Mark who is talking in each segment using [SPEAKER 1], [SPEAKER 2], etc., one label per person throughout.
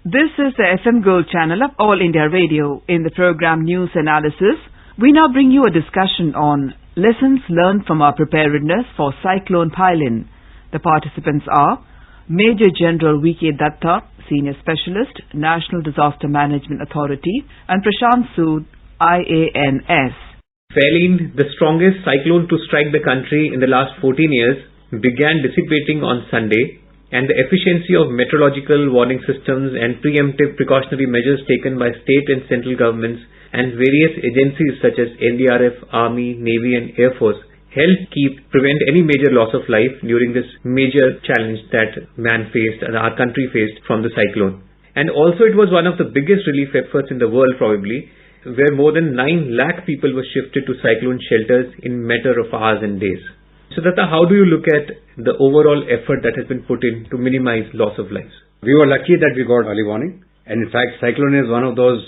[SPEAKER 1] This is the FM Gold channel of All India Radio. In the program News Analysis, we now bring you a discussion on lessons learned from our preparedness for Cyclone Phailin. The participants are Major General V.K. Datta, Senior Specialist, National Disaster Management Authority, and Prashant Sood, IANS.
[SPEAKER 2] Phailin, the strongest cyclone to strike the country in the last 14 years, began dissipating on Sunday, and the efficiency of meteorological warning systems and preemptive precautionary measures taken by state and central governments and various agencies such as NDRF, Army, Navy and Air Force helped prevent any major loss of life during this major challenge that man faced and our country faced from the cyclone. And also it was one of the biggest relief efforts in the world probably, where more than 9 lakh people were shifted to cyclone shelters in matter of hours and days. So Datta, how do you look at the overall effort that has been put in to minimize loss of lives?
[SPEAKER 3] We were lucky that we got early warning, and in fact cyclone is one of those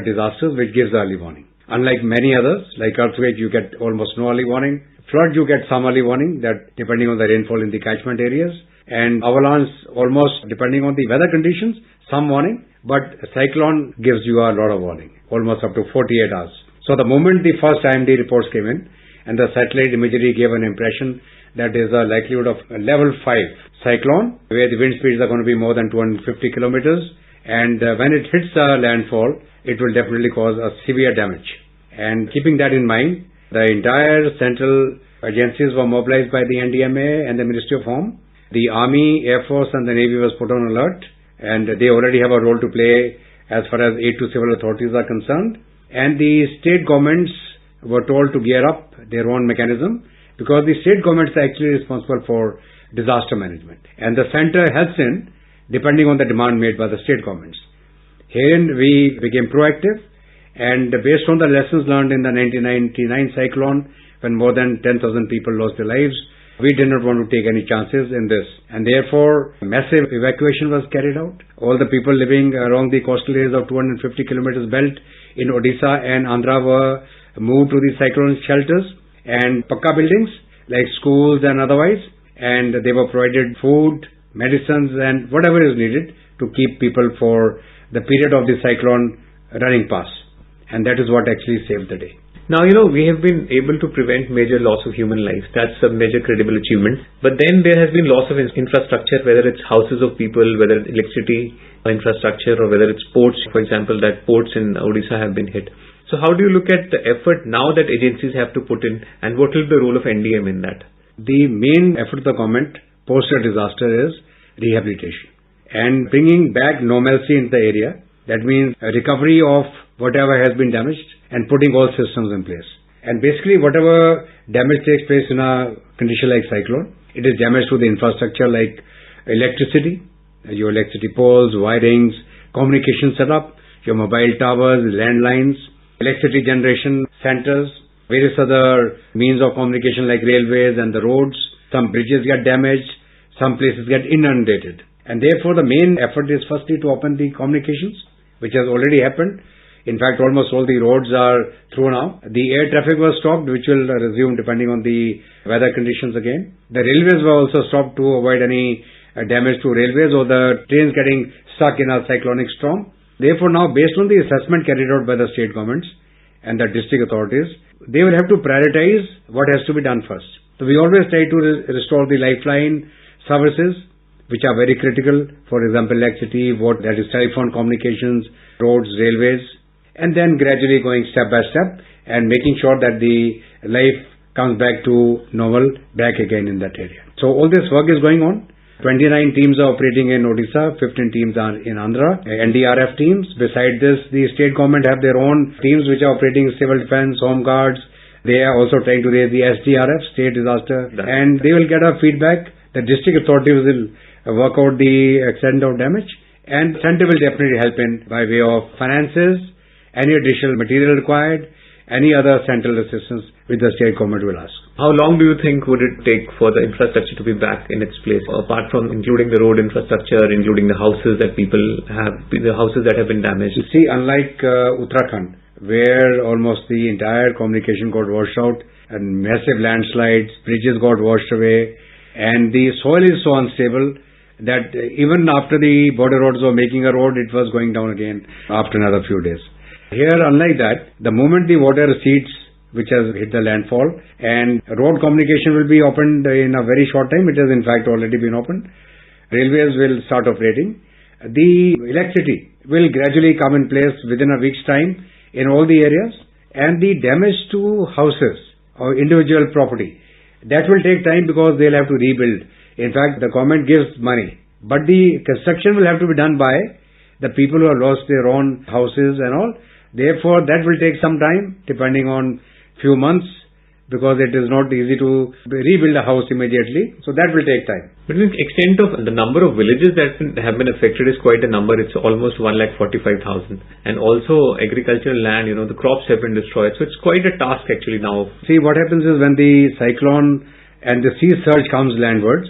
[SPEAKER 3] disasters which gives early warning. Unlike many others, like earthquake you get almost no early warning, flood you get some early warning that depending on the rainfall in the catchment areas, and avalanche almost depending on the weather conditions, some warning, but cyclone gives you a lot of warning, almost up to 48 hours. So the moment the first IMD reports came in, and the satellite imagery gave an impression that there is a likelihood of a level 5 cyclone, where the wind speeds are going to be more than 250 kilometers, and when it hits the landfall, it will definitely cause a severe damage. And keeping that in mind, the entire central agencies were mobilized by the NDMA and the Ministry of Home. The Army, Air Force and the Navy was put on alert, and they already have a role to play as far as aid to civil authorities are concerned. And the state governments were told to gear up their own mechanism, because the state governments are actually responsible for disaster management, and the center helps in depending on the demand made by the state governments. Herein we became proactive, and based on the lessons learned in the 1999 cyclone, when more than 10,000 people lost their lives, we did not want to take any chances in this, and therefore massive evacuation was carried out. All the people living along the coastal areas of 250 kilometers belt in Odisha and Andhra were moved to the cyclone shelters and pakka buildings like schools and otherwise, and they were provided food, medicines and whatever is needed to keep people for the period of the cyclone running past, and that is what actually saved the day.
[SPEAKER 2] Now, we have been able to prevent major loss of human lives. That's a major credible achievement. But then there has been loss of infrastructure, whether it's houses of people, whether it's electricity infrastructure, or whether it's ports, for example, that ports in Odisha have been hit. So how do you look at the effort now that agencies have to put in, and what will be the role of NDM in that?
[SPEAKER 3] The main effort of the government post a disaster is rehabilitation and bringing back normalcy in the area. That means a recovery of whatever has been damaged and putting all systems in place. And basically whatever damage takes place in a condition like cyclone, it is damage to the infrastructure like electricity, your electricity poles, wirings, communication setup, your mobile towers, landlines, electricity generation centers, various other means of communication like railways and the roads. Some bridges get damaged, some places get inundated. And therefore the main effort is firstly to open the communications, which has already happened. In fact, almost all the roads are through now. The air traffic was stopped, which will resume depending on the weather conditions again. The railways were also stopped to avoid any damage to railways or the trains getting stuck in a cyclonic storm. Therefore now, based on the assessment carried out by the state governments and the district authorities, they will have to prioritize what has to be done first. So we always try to restore the lifeline services, which are very critical. For example, electricity, that is telephone communications, roads, railways, and then gradually going step by step and making sure that the life comes back to normal, back again in that area. So all this work is going on. 29 teams are operating in Odisha, 15 teams are in Andhra, NDRF teams. Besides this, the state government have their own teams which are operating civil defense, home guards. They are also trying to raise the SDRF, state disaster, and they will get a feedback. The district authorities will work out the extent of damage, and center will definitely help in by way of finances, any additional material required, any other central assistance which the state government will ask.
[SPEAKER 2] How long do you think would it take for the infrastructure to be back in its place, apart from including the road infrastructure, including the houses that people have, the houses that have been damaged?
[SPEAKER 3] You see, unlike Uttarakhand, where almost the entire communication got washed out and massive landslides, bridges got washed away, and the soil is so unstable that even after the border roads were making a road, it was going down again after another few days. Here, unlike that, the moment the water recedes, which has hit the landfall, and road communication will be opened in a very short time. It has in fact already been opened. Railways will start operating. The electricity will gradually come in place within a week's time in all the areas, and the damage to houses or individual property, that will take time because they'll have to rebuild. In fact, the government gives money, but the construction will have to be done by the people who have lost their own houses and all. Therefore, that will take some time, depending on few months, because it is not easy to rebuild a house immediately. So that will take time.
[SPEAKER 2] But the extent of the number of villages that have been affected is quite a number. It's almost 145,000. And also agricultural land, the crops have been destroyed. So it's quite a task actually now.
[SPEAKER 3] See, what happens is when the cyclone and the sea surge comes landwards,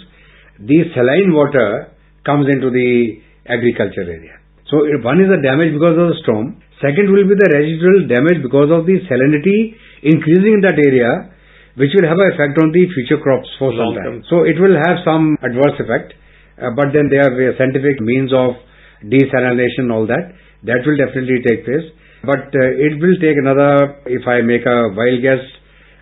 [SPEAKER 3] the saline water comes into the agriculture area. So one is the damage because of the storm. Second will be the residual damage because of the salinity increasing in that area, which will have an effect on the future crops for some time. So it will have some adverse effect, but then there are scientific means of desalination and all that. That will definitely take place. But it will take another, if I make a wild guess,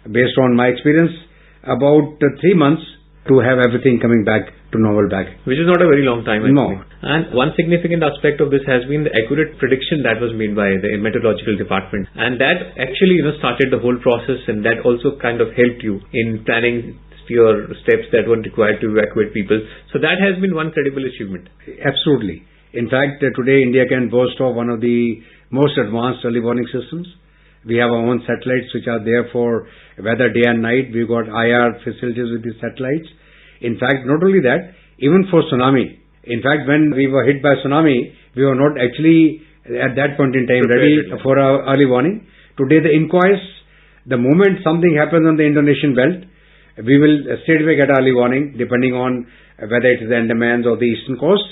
[SPEAKER 3] based on my experience, about 3 months to have everything coming back to normal back.
[SPEAKER 2] Which is not a very long time actually.
[SPEAKER 3] No.
[SPEAKER 2] And one significant aspect of this has been the accurate prediction that was made by the meteorological department. And that actually started the whole process, and that also kind of helped you in planning your steps that were required to evacuate people. So that has been one credible achievement.
[SPEAKER 3] Absolutely. In fact, today India can boast of one of the most advanced early warning systems. We have our own satellites which are there for weather day and night. We've got IR facilities with these satellites. In fact, not only that, even for tsunami. In fact, when we were hit by tsunami, we were not actually at that point in time ready for our early warning. Today the inquest, the moment something happens on the Indonesian belt, we will straight away get early warning depending on whether it is the Andamans or the eastern coast.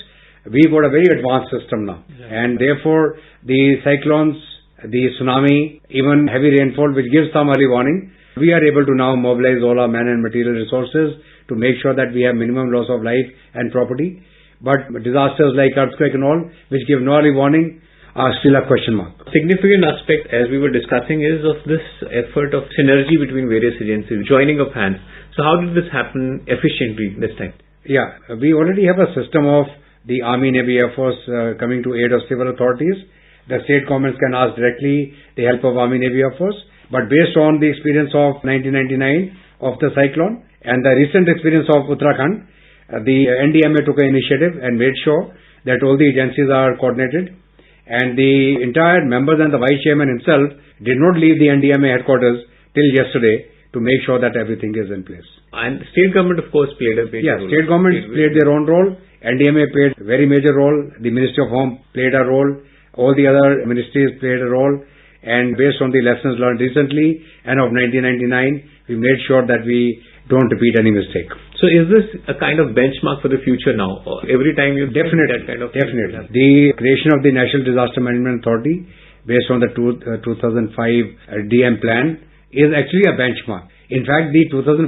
[SPEAKER 3] We've got a very advanced system now. Yeah. And therefore, the cyclones, the tsunami, even heavy rainfall which gives some early warning, we are able to now mobilize all our man and material resources to make sure that we have minimum loss of life and property. But disasters like earthquake and all, which give no early warning, are still a question mark.
[SPEAKER 2] Significant aspect, as we were discussing, is of this effort of synergy between various agencies, joining of hands. So how did this happen efficiently this time?
[SPEAKER 3] Yeah, we already have a system of the Army, Navy, Air Force coming to aid of civil authorities. The state governments can ask directly the help of Army, Navy, Air Force. But based on the experience of 1999 of the cyclone and the recent experience of Uttarakhand, the NDMA took an initiative and made sure that all the agencies are coordinated, and the entire members and the vice chairman himself did not leave the NDMA headquarters till yesterday to make sure that everything is in place.
[SPEAKER 2] And state government of course played a major role.
[SPEAKER 3] State government played their own role. NDMA played a very major role. The Ministry of Home played a role. All the other ministries played a role. And based on the lessons learned recently and of 1999, we made sure that we don't repeat any mistake.
[SPEAKER 2] So is this a kind of benchmark for the future now? Or every time you
[SPEAKER 3] definitely
[SPEAKER 2] that kind of
[SPEAKER 3] definitely. The creation of the National Disaster Management Authority based on the 2005 DM plan is actually a benchmark. In fact, the 2005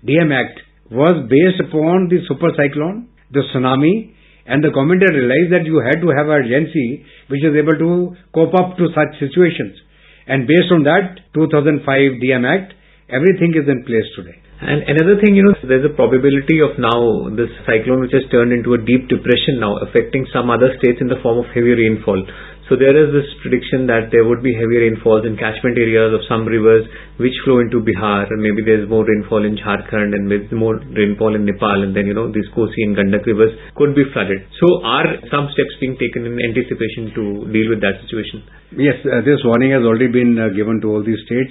[SPEAKER 3] DM Act was based upon the super cyclone, the tsunami, and the government had realized that you had to have an agency which is able to cope up to such situations. And based on that 2005 DM Act, everything is in place today.
[SPEAKER 2] And another thing, there's a probability of now this cyclone which has turned into a deep depression now affecting some other states in the form of heavy rainfall. So there is this prediction that there would be heavy rainfalls in catchment areas of some rivers which flow into Bihar, and maybe there's more rainfall in Jharkhand and maybe more rainfall in Nepal, and then these Kosi and Gandak rivers could be flooded. So are some steps being taken in anticipation to deal with that situation?
[SPEAKER 3] Yes, this warning has already been given to all these states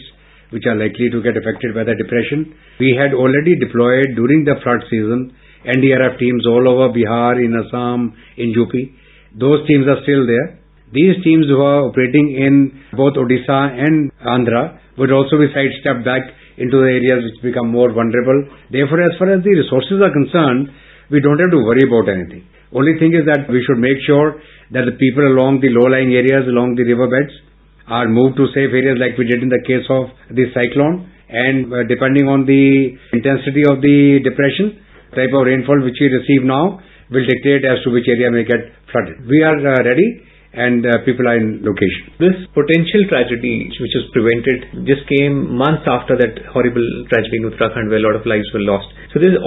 [SPEAKER 3] which are likely to get affected by the depression. We had already deployed during the flood season NDRF teams all over Bihar, in Assam, in UP. Those teams are still there. These teams who are operating in both Odisha and Andhra would also be sidestepped back into the areas which become more vulnerable. Therefore, as far as the resources are concerned, we don't have to worry about anything. Only thing is that we should make sure that the people along the low-lying areas, along the riverbeds, are moved to safe areas like we did in the case of the cyclone. And depending on the intensity of the depression, type of rainfall which we receive now, will dictate as to which area may get flooded. We are ready, and people are in location.
[SPEAKER 2] This potential tragedy which was prevented just came months after that horrible tragedy in Uttarakhand where a lot of lives were lost. So there's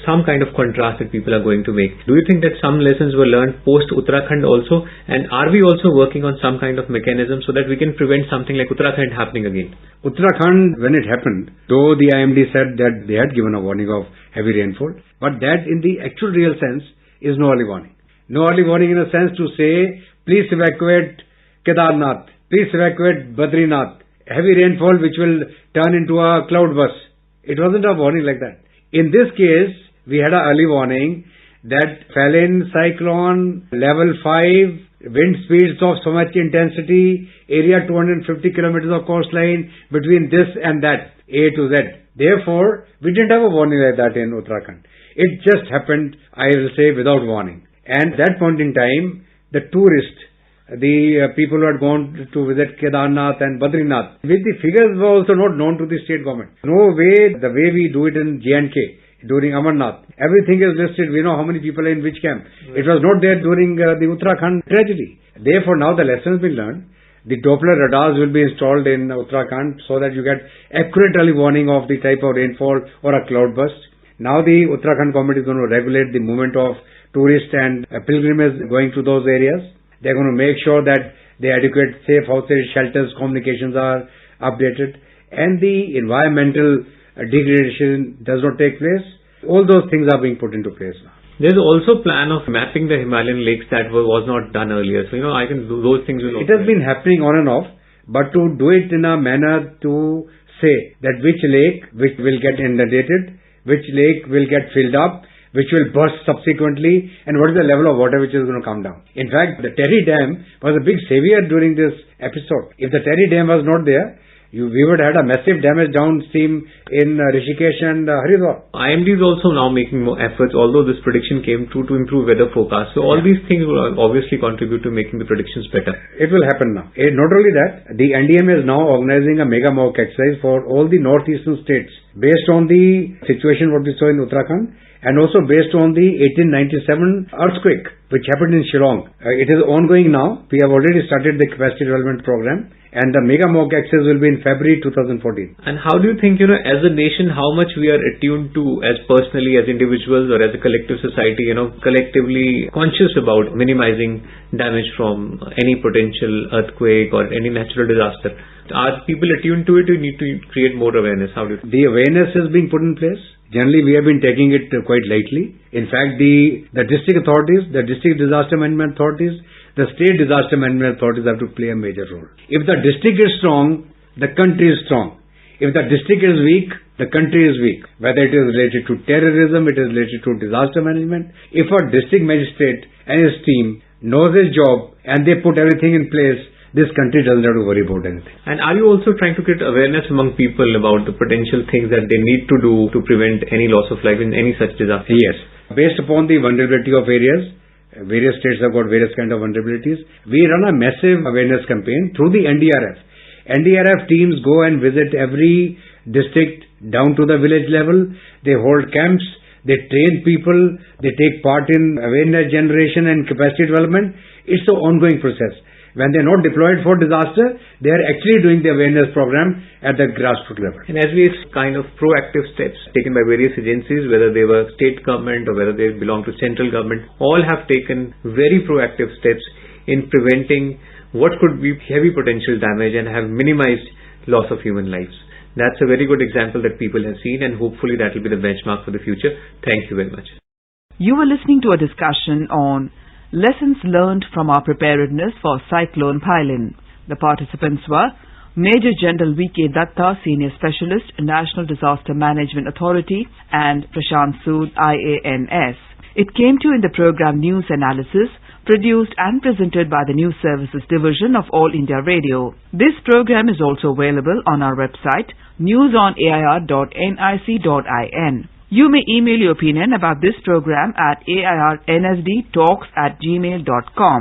[SPEAKER 2] some kind of contrast that people are going to make. Do you think that some lessons were learned post Uttarakhand also? And are we also working on some kind of mechanism so that we can prevent something like Uttarakhand happening again?
[SPEAKER 3] Uttarakhand, when it happened, though the IMD said that they had given a warning of heavy rainfall, but that in the actual real sense is no early warning. No early warning in a sense to say, please evacuate Kedarnath, please evacuate Badrinath, heavy rainfall which will turn into a cloud burst. It wasn't a warning like that. In this case, we had an early warning that Phailin cyclone, level 5, wind speeds of so much intensity, area 250 kilometers of coastline, between this and that, A to Z. Therefore, we didn't have a warning like that in Uttarakhand. It just happened, I will say, without warning. And at that point in time, the tourists, the people who had gone to visit Kedarnath and Badrinath, with the figures were also not known to the state government. No way, the way we do it in J&K during Amarnath. Everything is listed. We know how many people are in which camp. It was not there during the Uttarakhand tragedy. Therefore, now the lesson has been learned. The Doppler radars will be installed in Uttarakhand so that you get accurate early warning of the type of rainfall or a cloud burst. Now the Uttarakhand government is going to regulate the movement of tourists and pilgrims going to those areas. They're going to make sure that the adequate safe houses, shelters, communications are updated, and the environmental degradation does not take place. All those things are being put into place now.
[SPEAKER 2] There's also a plan of mapping the Himalayan lakes that was not done earlier. So, I think those things will...
[SPEAKER 3] It has been happening on and off, but to do it in a manner to say that which lake which will get inundated, which lake will get filled up, which will burst subsequently, and what is the level of water which is going to come down. In fact, the Terry Dam was a big savior during this episode. If the Terry Dam was not there, we would have had a massive damage downstream in Rishikesh and Haridwar.
[SPEAKER 2] IMD is also now making more efforts, although this prediction came true, to improve weather forecasts. So all these things will obviously contribute to making the predictions better.
[SPEAKER 3] It will happen now. Not only that, the NDM is now organizing a mega mock exercise for all the northeastern states based on the situation what we saw in Uttarakhand, and also based on the 1897 earthquake which happened in Shillong. It is ongoing now. We have already started the capacity development program, and the mega mock exercise will be in February 2014.
[SPEAKER 2] And how do you think, as a nation, how much we are attuned to as personally, as individuals or as a collective society, collectively conscious about minimizing damage from any potential earthquake or any natural disaster? Are people attuned to it? You need to create more awareness. How do you think?
[SPEAKER 3] The awareness is being put in place. Generally, we have been taking it quite lightly. In fact, the district authorities, the district disaster management authorities, the state disaster management authorities have to play a major role. If the district is strong, the country is strong. If the district is weak, the country is weak. Whether it is related to terrorism, it is related to disaster management. If a district magistrate and his team knows his job and they put everything in place, this country doesn't have to worry about anything.
[SPEAKER 2] And are you also trying to create awareness among people about the potential things that they need to do to prevent any loss of life in any such disaster?
[SPEAKER 3] Yes. Based upon the vulnerability of areas, various states have got various kind of vulnerabilities. We run a massive awareness campaign through the NDRF. NDRF teams go and visit every district down to the village level. They hold camps. They train people. They take part in awareness generation and capacity development. It's an ongoing process. When they are not deployed for disaster, they are actually doing the awareness program at the grassroots level.
[SPEAKER 2] And as we kind of proactive steps taken by various agencies, whether they were state government or whether they belong to central government, all have taken very proactive steps in preventing what could be heavy potential damage and have minimized loss of human lives. That's a very good example that people have seen, and hopefully that will be the benchmark for the future. Thank you very much.
[SPEAKER 1] You were listening to a discussion on Lessons Learned from Our Preparedness for Cyclone Phailin. The participants were Major General V.K. Datta, Senior Specialist, National Disaster Management Authority, and Prashant Sood, IANS. It came to you in the program News Analysis, produced and presented by the News Services Division of All India Radio. This program is also available on our website, newsonair.nic.in. You may email your opinion about this program at airnsdtalks@gmail.com.